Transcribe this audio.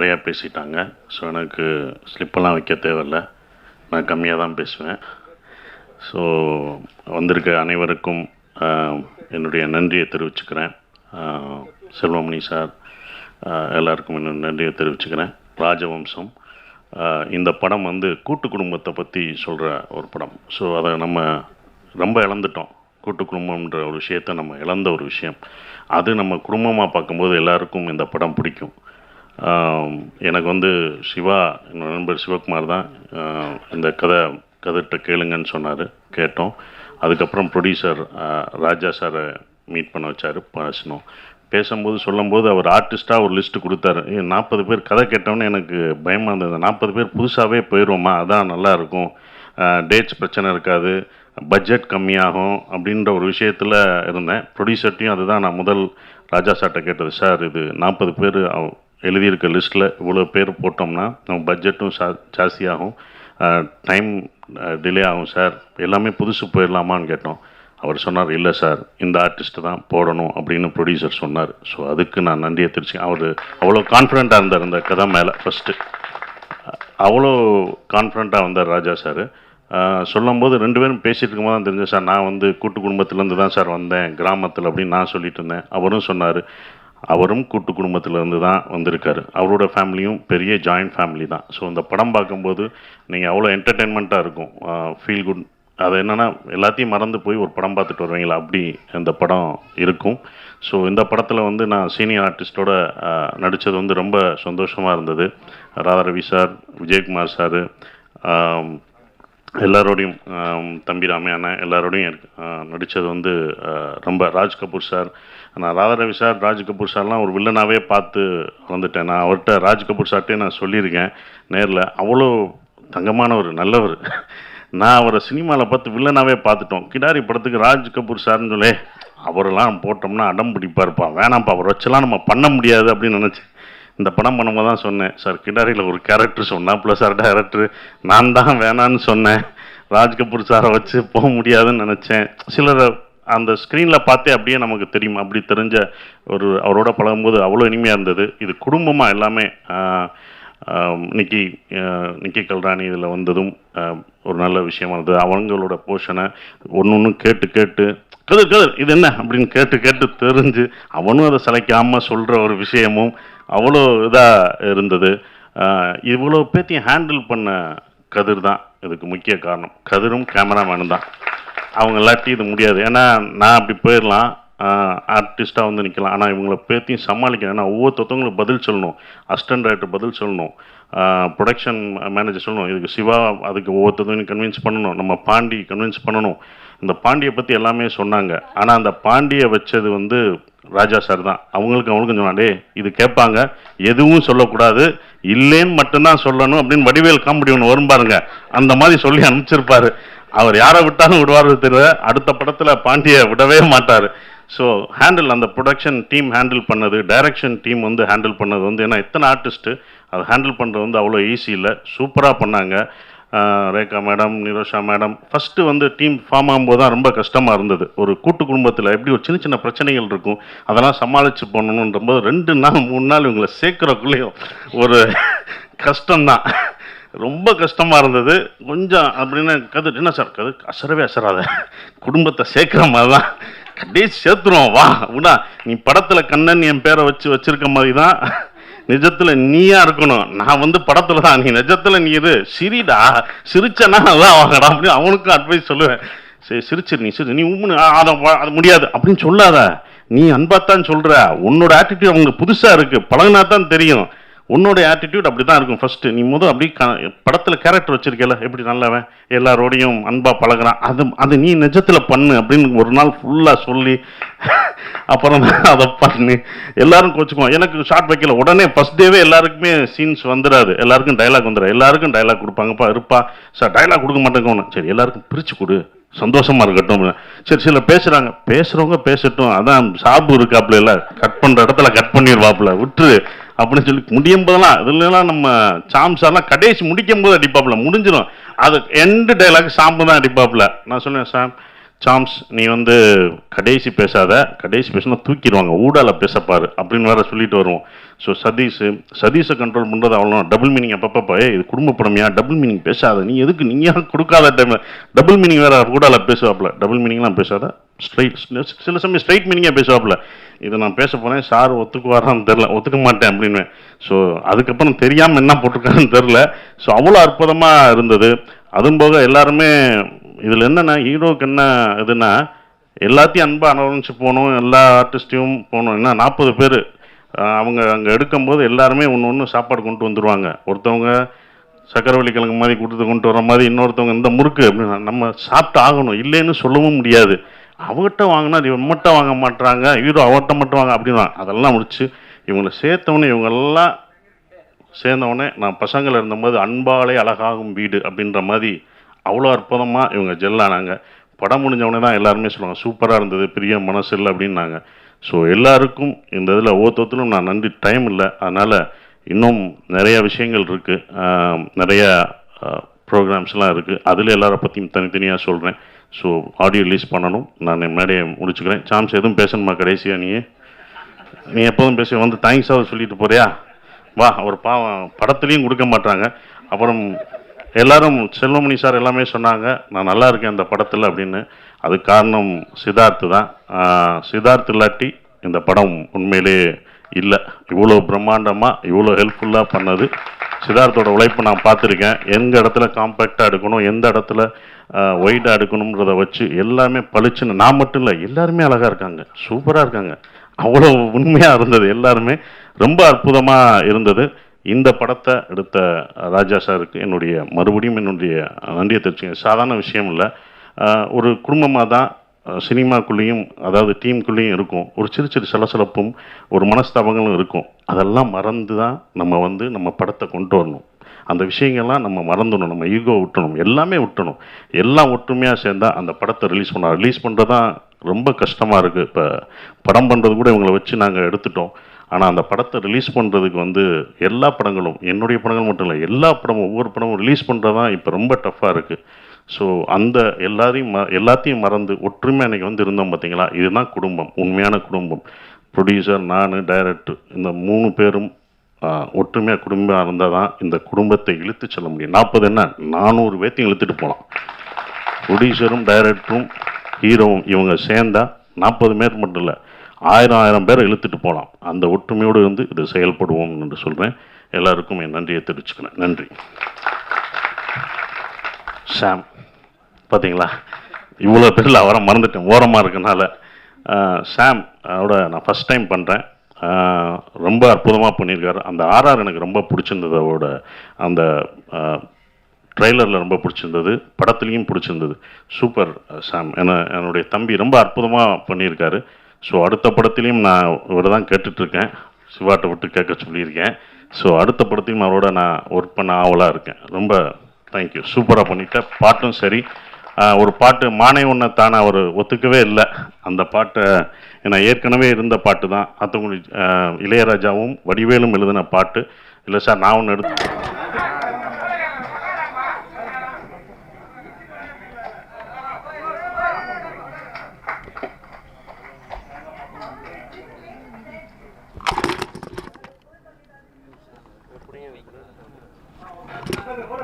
நிறையா பேசிட்டாங்க. ஸோ எனக்கு ஸ்லிப்பெல்லாம் வைக்க தேவையில்ல, நான் கம்மியாக தான் பேசுவேன். ஸோ வந்திருக்க அனைவருக்கும் என்னுடைய நன்றியை தெரிவிச்சுக்கிறேன். செல்வமணி சார் எல்லாருக்கும் என்னோட நன்றியை தெரிவிச்சுக்கிறேன். ராஜவம்சம் இந்த படம் வந்து கூட்டு குடும்பத்தை பற்றி சொல்கிற ஒரு படம். ஸோ அதை நம்ம ரொம்ப இழந்துட்டோம். கூட்டு குடும்பம்ன்ற ஒரு விஷயத்தை நம்ம இழந்த ஒரு விஷயம். அது நம்ம குடும்பமாக பார்க்கும்போது எல்லாருக்கும் இந்த படம் பிடிக்கும். எனக்கு வந்து சிவா, என்னோட நண்பர் சிவகுமார் தான் இந்த கதைட்ட கேளுங்கன்னு சொன்னார், கேட்டோம். அதுக்கப்புறம் ப்ரொடியூசர் ராஜா சாரை மீட் பண்ண வச்சார், பேசணும். பேசும்போது சொல்லும்போது அவர் ஆர்டிஸ்ட்டாக ஒரு லிஸ்ட்டு கொடுத்தாரு. 40 பேர் கதை கேட்டோன்னே எனக்கு பயமாக இருந்தது. 40 பேர் புதுசாகவே போயிடுவோமா, அதான் நல்லாயிருக்கும், டேட்ஸ் பிரச்சனை இருக்காது, பட்ஜெட் கம்மியாகும் அப்படின்ற ஒரு விஷயத்தில் இருந்தேன். ப்ரொடியூசர்ட்டையும் அதுதான் நான் முதல் ராஜா சார்கிட்ட கேட்டது. சார், இது 40 பேர் எழுதியிருக்க லிஸ்ட்டில் இவ்வளோ பேர் போட்டோம்னா நம்ம பட்ஜெட்டும் ஜாஸ்தியாகும், டைம் டிலே ஆகும் சார், எல்லாமே புதுசு போயிடலாமான்னு கேட்டோம். அவர் சொன்னார், இல்லை சார், இந்த ஆர்டிஸ்ட்டு தான் போடணும் அப்படின்னு ப்ரொடியூசர் சொன்னார். ஸோ அதுக்கு நான் நன்றியை தெரிச்சு. அவர் அவ்வளோ கான்ஃபிடெண்ட்டாக இருந்தார் இந்த கதை மேலே. ஃபஸ்ட்டு அவ்வளோ கான்ஃபிடெண்ட்டாக வந்தார் ராஜா சார். சொல்லும்போது 2 பேரும் பேசிகிட்டு இருக்கும்போது தான் தெரிஞ்சேன், சார் நான் வந்து கூட்டு குடும்பத்துலேருந்து தான் சார் வந்தேன், கிராமத்தில் அப்படின்னு நான் சொல்லிட்டு இருந்தேன். அவரும் சொன்னார், அவரும் கூட்டு குடும்பத்திலேருந்து தான் வந்திருக்காரு. அவரோட ஃபேமிலியும் பெரிய ஜாயிண்ட் ஃபேமிலி தான். ஸோ இந்த படம் பார்க்கும்போது நீங்கள் அவ்வளோ என்டர்டெயின்மெண்ட்டாக இருக்கும், ஃபீல் குட். அது என்னென்னா எல்லாத்தையும் மறந்து போய் ஒரு படம் பார்த்துட்டு வருவீங்களா, அப்படி இந்த படம் இருக்கும். ஸோ இந்த படத்தில் வந்து நான் சீனியர் ஆர்டிஸ்டோட நடித்தது வந்து ரொம்ப சந்தோஷமாக இருந்தது. ராதாரவி சார், விஜயகுமார் சார், எல்லாரோடையும், தம்பி ராமையான எல்லாரோடையும் நடித்தது வந்து ரொம்ப. ராஜ் கபூர் சார், நான் ராதாரவி சார், ராஜ் கபூர் சார்லாம் ஒரு வில்லனாகவே பார்த்து வந்துட்டேன். நான் அவர்கிட்ட, ராஜ் கபூர் சார்ட்டே நான் சொல்லியிருக்கேன் நேரில், அவ்வளோ தங்கமான ஒரு நல்லவர். நான் அவரை சினிமாவில் பார்த்து வில்லனாகவே பார்த்துட்டோம். கிடாரி படத்துக்கு ராஜ் கபூர் சார்னு சொல்லி, அவரெல்லாம் போட்டோம்னா அடம் பிடிப்பாருப்பா, வேணாம்ப்பா, அவர் வச்செல்லாம் நம்ம பண்ண முடியாது அப்படின்னு நினச்சேன். இந்த படம் பண்ணும்போது தான் சொன்னேன், சார் கிடாரியில் ஒரு கேரக்டர் சொன்னால் ப்ளஸ் சார் டைரக்டர் நான் தான் வேணான்னு சொன்னேன், ராஜ் கபூர் சாரை வச்சு போக முடியாதுன்னு நினச்சேன். சிலர் அந்த ஸ்க்ரீனில் பார்த்தே அப்படியே நமக்கு தெரியும். அப்படி தெரிஞ்ச ஒரு அவரோட பழகும்போது அவ்வளோ இனிமையாக இருந்தது. இது குடும்பமாக எல்லாமே. நிக்கி கல்ராணி இதில் வந்ததும் ஒரு நல்ல விஷயமா இருந்தது. அவங்களோட போர்ஷனை ஒன்று கேட்டு கதிர் இது என்ன அப்படின்னு கேட்டு தெரிஞ்சு அவனும் அதை சளைக்காமல் சொல்கிற ஒரு விஷயமும் அவ்வளோ இதாக இருந்தது. இவ்வளோ பேத்தையும் ஹேண்டில் பண்ண கதிர் தான் இதுக்கு முக்கிய காரணம். கதிரும் கேமராமேனும் தான். அவங்க இல்லாட்டி இது முடியாது. ஏன்னா நான் அப்படி போயிடலாம், ஆர்டிஸ்ட்டாக வந்து நிற்கலாம், ஆனால் இவங்கள பேத்தையும் சமாளிக்கணும். ஏன்னா ஒவ்வொருத்தவங்களுக்கு பதில் சொல்லணும், அசிஸ்டன்ட் டைரக்டர் பதில் சொல்லணும், ப்ரொடக்ஷன் மேனேஜர் சொல்லணும், இதுக்கு சிவா அதுக்கு ஒவ்வொருத்தவங்க கன்வின்ஸ் பண்ணணும், நம்ம பாண்டி கன்வின்ஸ் பண்ணணும். இந்த பாண்டியை பற்றி எல்லாமே சொன்னாங்க. ஆனால் அந்த பாண்டியை வச்சது வந்து ராஜா சார் தான். அவங்களுக்கும் சொன்னாடே இது கேட்பாங்க, எதுவும் சொல்லக்கூடாது, இல்லைன்னு மட்டும்தான் சொல்லணும் அப்படின்னு வடிவேல் காமெடி ஒன்று வரும் பாருங்க, அந்த மாதிரி சொல்லி அனுப்பிச்சிருப்பாரு. அவர் யாரை விட்டாலும் விடுவார் தெரியல, அடுத்த படத்தில் பாண்டியை விடவே மாட்டார். ஸோ ஹேண்டில், அந்த ப்ரொடக்ஷன் டீம் ஹேண்டில் பண்ணது, டைரக்ஷன் டீம் வந்து ஹேண்டில் பண்ணது வந்து, ஏன்னா எத்தனை ஆர்டிஸ்ட்டு அதை ஹேண்டில் பண்ணுறது வந்து அவ்வளோ ஈஸி இல்லை, சூப்பராக பண்ணாங்க. Rekha madam, Nirosha madam, first வந்து டீம் ஃபார்ம் ஆகும்போது தான் ரொம்ப கஷ்டமாக இருந்தது. ஒரு கூட்டு குடும்பத்தில் எப்படி ஒரு சின்ன பிரச்சனைகள் இருக்கும், அதெல்லாம் சமாளித்து போடணுன்றபோது 2 நாள் 3 நாள் இவங்களை சேர்க்குறக்குள்ளேயும் ஒரு கஷ்டம்தான், ரொம்ப கஷ்டமாக இருந்தது கொஞ்சம். அப்படின்னு கதிர், என்ன சார் கதிர் அசரவே அசராத, குடும்பத்தை சேர்க்குற மாதிரி தான், கடைசி சேர்த்துருவோம் வா உடா, நீ படத்தில் கண்ணன் என் பேரை வச்சிருக்க மாதிரி தான் நிஜத்தில் நீயா இருக்கணும், நான் வந்து படத்தில் தான், நீ நிஜத்தில் நீ இது சிரிடா, சிரிச்சனா அதான் வாங்கடா அப்படின்னு அவனுக்கும் அட்வைஸ் சொல்லுவேன். சரி சிரிச்சிரு, நீ சிரி, நீ அது முடியாது அப்படின்னு சொல்லாத, நீ அன்பாத்தான் சொல்கிற, உன்னோட ஆட்டிடியூட் அவங்க புதுசாக இருக்குது, பழகினா தான் தெரியும், உன்னோட ஆட்டிடியூட் அப்படி தான் இருக்கும். ஃபஸ்ட்டு நீ அப்படி படத்தில் கேரக்டர் வச்சுருக்கல, எப்படி நல்லவன் எல்லாரோடையும் அன்பாக பழகிறான், அது நீ நிஜத்தில் பண்ணு அப்படின்னு ஒரு நாள் ஃபுல்லாக சொல்லி அப்புறம் அதை பண்ணி எல்லாரும் கோச்சுக்குவோம். எனக்கு ஷார்ட் வைக்கல, உடனே ஃபஸ்ட் டேவே எல்லாருக்குமே சீன்ஸ் வந்துடாது, எல்லாருக்கும் டைலாக் வந்துடாது, எல்லாருக்கும் டைலாக் கொடுப்பாங்கப்பா, இருப்பா சார் டைலாக் கொடுக்க மாட்டேங்க, சரி எல்லாருக்கும் பிரித்து கொடு, சந்தோஷமாக இருக்கட்டும். சரி சில பேசுகிறவங்க பேசட்டும், அதான் சாப்பு இருக்காப்புல, இல்லை கட் பண்ணுற இடத்துல கட் பண்ணிடுவாப்புல, விட்டுரு அப்படின்னு சொல்லி முடியும் போதெல்லாம், இதுலாம் நம்ம சாம்சார்லாம் கடைசி முடிக்கும் போது அடிப்பாப்புல, முடிஞ்சிடும் அது எண்டு டைலாக் சாம்பு தான் அடிப்பாப்புல. நான் சொன்னேன், சாம் சாம்ஸ் நீ வந்து கடைசி பேசாத, கடைசி பேசினா தூக்கிடுவாங்க, ஊடால பேசப்பாரு அப்படின்னு வேற சொல்லிட்டு வருவோம். ஸோ சதீஷை கண்ட்ரோல் பண்ணுறது அவ்வளோ டபுள் மீனிங் அப்பப்போ இது குடும்ப படமையா டபுள் மீனிங் பேசாத, நீ எதுக்கு நீயா கொடுக்காத டைமில் டபுள் மீனிங் வேற ஊடால பேசுவாப்புல, டபுள் மீனிங்லாம் பேசாத, ஸ்ட்ரைட் சில சமயம் ஸ்ட்ரைட் மீனிங்காக பேசுவாப்புல. இதை நான் பேச போனேன், சார் ஒத்துக்குவாரான்னு தெரில, ஒத்துக்க மாட்டேன் அப்படின்னு. ஸோ அதுக்கப்புறம் தெரியாமல் என்ன போட்டிருக்காருன்னு தெரில. ஸோ அவ்வளோ அற்புதமாக இருந்தது. அதுவும் போக எல்லாருமே இதில் என்னென்னா ஹீரோக்கு என்ன இதுன்னா எல்லாத்தையும் அன்பாக அனுபவிச்சு போகணும், எல்லா ஆர்டிஸ்ட்டையும் போகணும். என்ன 40 பேர் அவங்க அங்கே எடுக்கும்போது எல்லாருமே ஒன்று சாப்பாடு கொண்டு வந்துடுவாங்க. ஒருத்தவங்க சக்கரவள்ளி கிழங்கு மாதிரி கொண்டு வர மாதிரி, இன்னொருத்தவங்க இந்த முறுக்கு அப்படின்னா நம்ம சாப்பிட்டு ஆகணும், இல்லைன்னு சொல்லவும் முடியாது. அவங்ககிட்ட வாங்கினா இவன்கிட்ட வாங்க மாட்டுறாங்க, ஹீரோ அவர்கிட்ட மட்டும் வாங்க அப்படின்னா அதெல்லாம் முடிச்சு இவங்களை சேர்த்தவொடனே இவங்கெல்லாம் சேர்ந்தவொடனே நான் பசங்கள் இருந்தபோது அன்பாலே அழகாகும் வீடு அப்படின்ற மாதிரி அவ்வளோ அற்புதமாக இவங்க ஜெல்லானாங்க. படம் முடிஞ்சவொடனே தான் எல்லாருமே சொல்லுவாங்க சூப்பராக இருந்தது, பெரிய மனசு இல்லை அப்படின்னாங்க. ஸோ எல்லாருக்கும் இந்த இதில் ஒவ்வொருத்தரும் நான் நன்றி, டைம் இல்லை, அதனால் இன்னும் நிறைய விஷயங்கள் இருக்குது, நிறைய ப்ரோக்ராம்ஸ்லாம் இருக்குது, அதில் எல்லாரை பற்றியும் தனித்தனியாக சொல்கிறேன். ஸோ ஆடியோ ரிலீஸ் பண்ணணும், நான் மேடையை முடிச்சுக்கிறேன். சாம்ஸ் எதுவும் பேசணுமா கடைசியாக? நீ எப்போதும் பேச வந்து தேங்க்ஸாக சொல்லிட்டு போறியா? வா, ஒரு பாவம் படத்துலேயும் கொடுக்க மாட்டாங்க. அப்புறம் எல்லாரும் செல்வமணி சார் எல்லாமே சொன்னாங்க நான் நல்லா இருக்கேன் அந்த படத்தில் அப்படின்னு. அது காரணம் சித்தார்த்து தான். சித்தார்த் இல்லாட்டி இந்த படம் உண்மையிலே இல்லை. இவ்வளோ பிரம்மாண்டமாக இவ்வளோ ஹெல்ப்ஃபுல்லாக பண்ணது சித்தார்த்தோட உழைப்பு நான் பார்த்துருக்கேன். எந்த இடத்துல காம்பேக்டாக எடுக்கணும், எந்த இடத்துல ஒயிட்டாக எடுக்கணுன்றதை வச்சு எல்லாமே பளிச்சுன்னு, நான் மட்டும் இல்லை எல்லாருமே அழகாக இருக்காங்க, சூப்பராக இருக்காங்க. அவ்வளோ உண்மையாக இருந்தது, எல்லாருமே ரொம்ப அற்புதமாக இருந்தது. இந்த படத்தை எடுத்த ராஜா சாருக்கு மறுபடியும் என்னுடைய நன்றியை தெரிவிச்சுங்க. சாதாரண விஷயம் இல்லை, ஒரு குடும்பமாக தான் சினிமாக்குள்ளேயும் அதாவது டீமுக்குள்ளேயும் இருக்கும், ஒரு சிறு சிறு சலசலப்பும் ஒரு மனஸ்தாபங்களும் இருக்கும். அதெல்லாம் மறந்து தான் நம்ம படத்தை கொண்டு வரணும். அந்த விஷயங்கள்லாம் நம்ம மறந்துடணும், நம்ம ஈகோ விட்டணும், எல்லாமே விட்டணும், எல்லாம் ஒற்றுமையாக சேர்ந்தால் அந்த படத்தை ரிலீஸ் பண்ணுறது தான் ரொம்ப கஷ்டமாக இருக்குது. இப்போ படம் பண்ணுறது கூட இவங்களை வச்சு நாங்கள் எடுத்துட்டோம். ஆனால் அந்த படத்தை ரிலீஸ் பண்ணுறதுக்கு எல்லா படங்களும், என்னுடைய படங்கள் மட்டும் இல்லை, எல்லா படமும் ஒவ்வொரு படமும் ரிலீஸ் பண்ணுறது தான் இப்போ ரொம்ப டஃப்பாக இருக்குது. ஸோ அந்த எல்லாத்தையும் மறந்து ஒற்றுமை அன்றைக்கி இருந்தோம் பார்த்தீங்களா, இதுதான் குடும்பம், உண்மையான குடும்பம். ப்ரொடியூசர், நான், டைரக்டர், இந்த 3 பேரும் ஒற்றுமையாக குடும்பமாக இருந்தால் தான் இந்த குடும்பத்தை இழுத்து செல்ல முடியும். 40 என்ன 400 பேர்த்தையும் இழுத்துட்டு போகலாம். ப்ரொடியூசரும் டைரக்டரும் ஹீரோவும் இவங்க சேர்ந்தால் 40 பேர் மட்டும் இல்லை, 1000 பேரை இழுத்துட்டு போகலாம். அந்த ஒற்றுமையோடு இது செயல்படுவோம் என்று சொல்கிறேன். எல்லாருக்கும் என் நன்றியை தெரிவிச்சுக்கிறேன். நன்றி. சாம் பார்த்தீங்களா, இவ்வளோ பேரில் அவரை மறந்துட்டேன் ஓரமாக இருக்கனால. சாம் அவரோட நான் ஃபஸ்ட் டைம் பண்ணுறேன், ரொம்ப அற்புதமாக பண்ணியிருக்காரு. அந்த ஆர்ஆர் எனக்கு ரொம்ப பிடிச்சிருந்தது, அவரோட அந்த ட்ரெய்லரில் ரொம்ப பிடிச்சிருந்தது, படத்துலேயும் பிடிச்சிருந்தது. சூப்பர் சாம். என்னுடைய தம்பி ரொம்ப அற்புதமாக பண்ணியிருக்காரு. ஸோ அடுத்த படத்துலேயும் நான் இவரை தான் கேட்டுட்ருக்கேன், சிவாட்டை விட்டு கேட்க சொல்லியிருக்கேன். ஸோ அடுத்த படத்தையும் அவரோட நான் ஒர்க் பண்ண ஆவலாக இருக்கேன். ரொம்ப தேங்க்யூ, சூப்பராக பண்ணிட்டேன். பாட்டும் சரி, ஒரு பாட்டு மானே ஒன்றை தானே அவர் ஒத்துக்கவே இல்லை. அந்த பாட்டை நான் ஏற்கனவே இருந்த பாட்டு தான், அத்தகுடி இளையராஜாவும் வடிவேலும் எழுதின பாட்டு. இல்லை சார், நான் ஒன்று எடுத்து Gracias.